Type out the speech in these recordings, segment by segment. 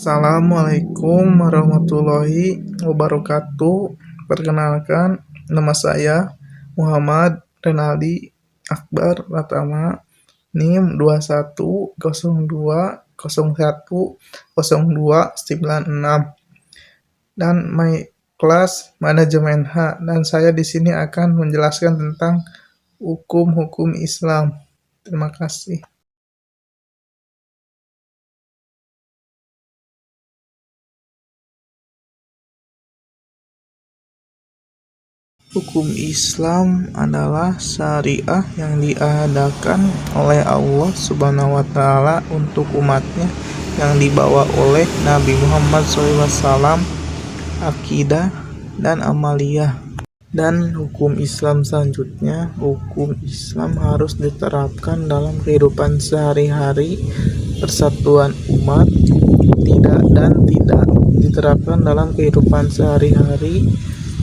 Assalamualaikum warahmatullahi wabarakatuh. Perkenalkan, nama saya Muhammad Renaldi Akbar Pratama, NIM 2102010296 dan my kelas manajemen H, dan saya di sini akan menjelaskan tentang hukum-hukum Islam. Terima kasih. Hukum Islam adalah syariah yang diadakan oleh Allah Subhanahu wa Ta'ala untuk umatnya, yang dibawa oleh Nabi Muhammad SAW, akidah dan amaliyah. Dan hukum Islam selanjutnya, hukum Islam harus diterapkan dalam kehidupan sehari-hari, persatuan umat, tidak diterapkan dalam kehidupan sehari-hari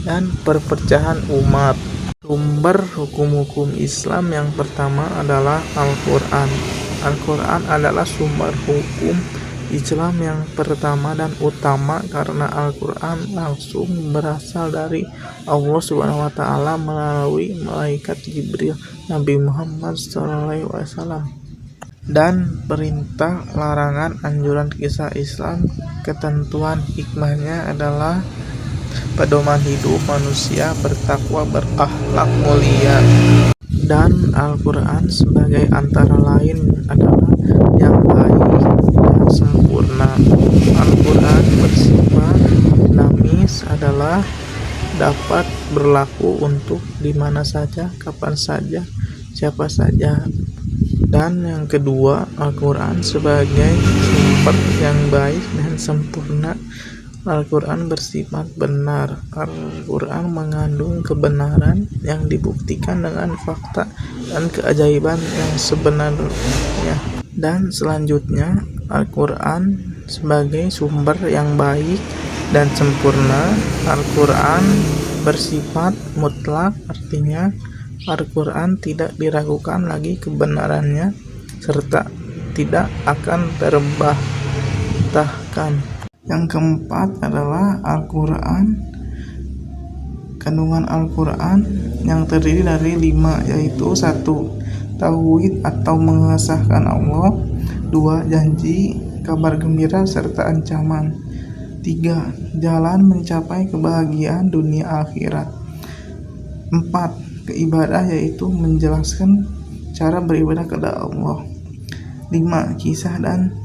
dan perpecahan umat. Sumber hukum-hukum Islam yang pertama adalah Al-Quran. Al-Quran adalah sumber hukum Islam yang pertama dan utama, karena Al-Quran langsung berasal dari Allah Subhanahu wa Ta'ala melalui malaikat Jibril Nabi Muhammad SAW. Dan perintah, larangan, anjuran, kisah Islam, ketentuan hikmahnya adalah pedoman hidup manusia bertakwa, berakhlak mulia. Dan Al-Quran sebagai antara lain adalah yang baik dan sempurna. Al-Quran bersifat dinamis, adalah dapat berlaku untuk dimana saja, kapan saja, siapa saja. Dan yang kedua, Al-Quran sebagai sumber yang baik dan sempurna. Al-Quran bersifat benar. Al-Quran mengandung kebenaran yang dibuktikan dengan fakta dan keajaiban yang sebenarnya. Dan selanjutnya, Al-Quran sebagai sumber yang baik dan sempurna. Al-Quran bersifat mutlak, artinya Al-Quran tidak diragukan lagi kebenarannya serta tidak akan terbantahkan. Yang keempat adalah Al-Quran. Kandungan Al-Quran yang terdiri dari 5, yaitu 1. Tauhid atau mengesahkan Allah. 2. Janji, kabar gembira serta ancaman. 3. Jalan mencapai kebahagiaan dunia akhirat. 4. Keibadah, yaitu menjelaskan cara beribadah kepada Allah. 5. Kisah dan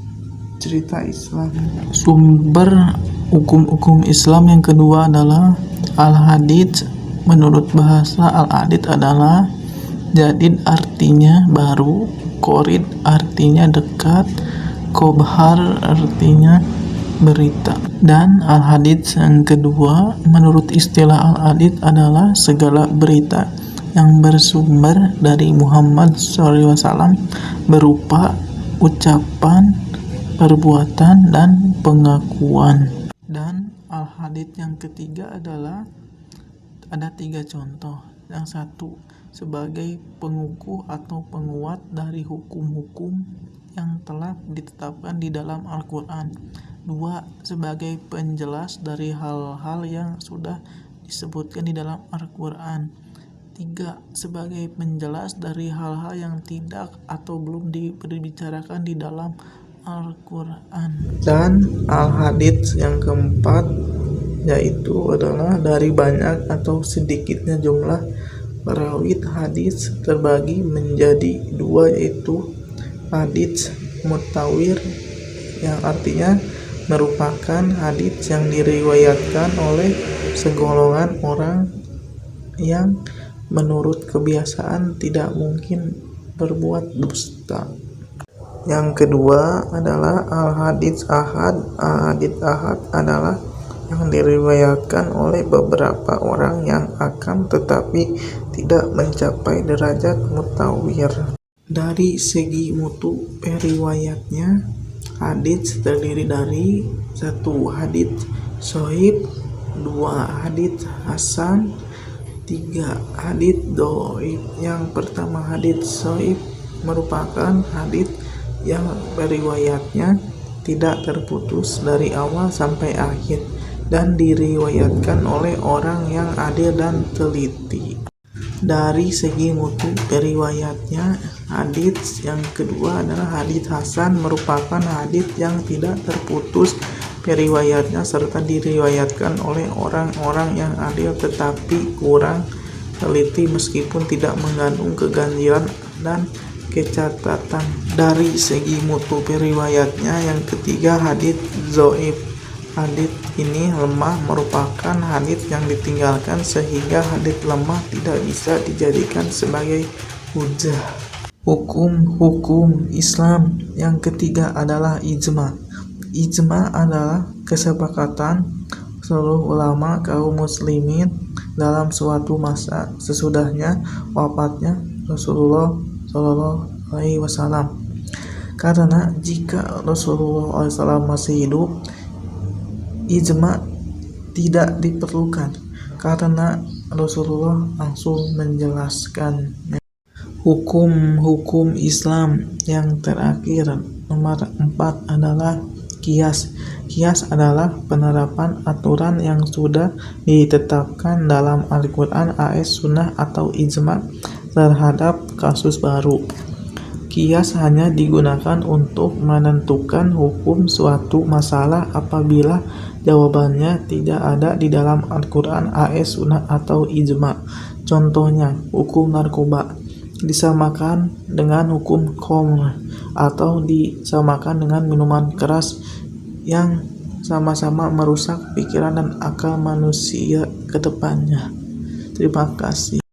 cerita Islam. Sumber hukum-hukum Islam yang kedua adalah Al-Hadits. Menurut bahasa Al-Hadits adalah jadid, artinya baru, qorid artinya dekat, khobar artinya berita. Dan Al-Hadits yang kedua, menurut istilah Al-Hadits adalah segala berita yang bersumber dari Muhammad SAW berupa ucapan, perbuatan, dan pengakuan. Dan Al-Hadits yang ketiga adalah ada 3 contoh. Yang 1 sebagai pengukuh atau penguat dari hukum-hukum yang telah ditetapkan di dalam Al-Quran. 2 sebagai penjelas dari hal-hal yang sudah disebutkan di dalam Al-Quran. 3 sebagai penjelas dari hal-hal yang tidak atau belum dibicarakan di dalam Al-Quran. Dan Al-Hadits yang keempat yaitu adalah dari banyak atau sedikitnya jumlah perawi hadis terbagi menjadi 2, yaitu hadits mutawir, yang artinya merupakan hadits yang diriwayatkan oleh segolongan orang yang menurut kebiasaan tidak mungkin berbuat dusta. Yang kedua adalah Al-Hadits Ahad. Al-Hadits Ahad adalah yang diriwayatkan oleh beberapa orang yang akan tetapi tidak mencapai derajat mutawir. Dari segi mutu periwayatnya, hadits terdiri dari 1 hadits shahih, 2 hadits hasan, 3 hadits dhaif. Yang pertama, hadits shahih merupakan hadits yang periwayatnya tidak terputus dari awal sampai akhir, dan diriwayatkan oleh orang yang adil dan teliti. Dari segi mutu periwayatnya, hadits yang kedua adalah hadits hasan, merupakan hadits yang tidak terputus periwayatnya serta diriwayatkan oleh orang-orang yang adil tetapi kurang teliti meskipun tidak mengandung keganjilan dan kecacatan. Dari segi mutu periwayatnya yang ketiga hadits dhaif. Hadits ini lemah, merupakan hadits yang ditinggalkan sehingga hadits lemah tidak bisa dijadikan sebagai hujjah. Hukum-hukum Islam yang ketiga adalah ijma. Ijma adalah kesepakatan seluruh ulama kaum muslimin dalam suatu masa sesudahnya wafatnya Rasulullah Shallallahu Alaihi Wasallam. Karena jika Rasulullah SAW masih hidup, ijma tidak diperlukan karena Rasulullah langsung menjelaskannya. Hukum-hukum Islam yang terakhir nomor 4 adalah qiyas. Qiyas adalah penerapan aturan yang sudah ditetapkan dalam Al-Quran, AS, Sunnah atau ijma terhadap kasus baru. Qiyas hanya digunakan untuk menentukan hukum suatu masalah apabila jawabannya tidak ada di dalam Al-Quran, AS, Sunnah atau ijma. Contohnya, hukum narkoba disamakan dengan hukum khamr atau disamakan dengan minuman keras yang sama-sama merusak pikiran dan akal manusia ke depannya. Terima kasih.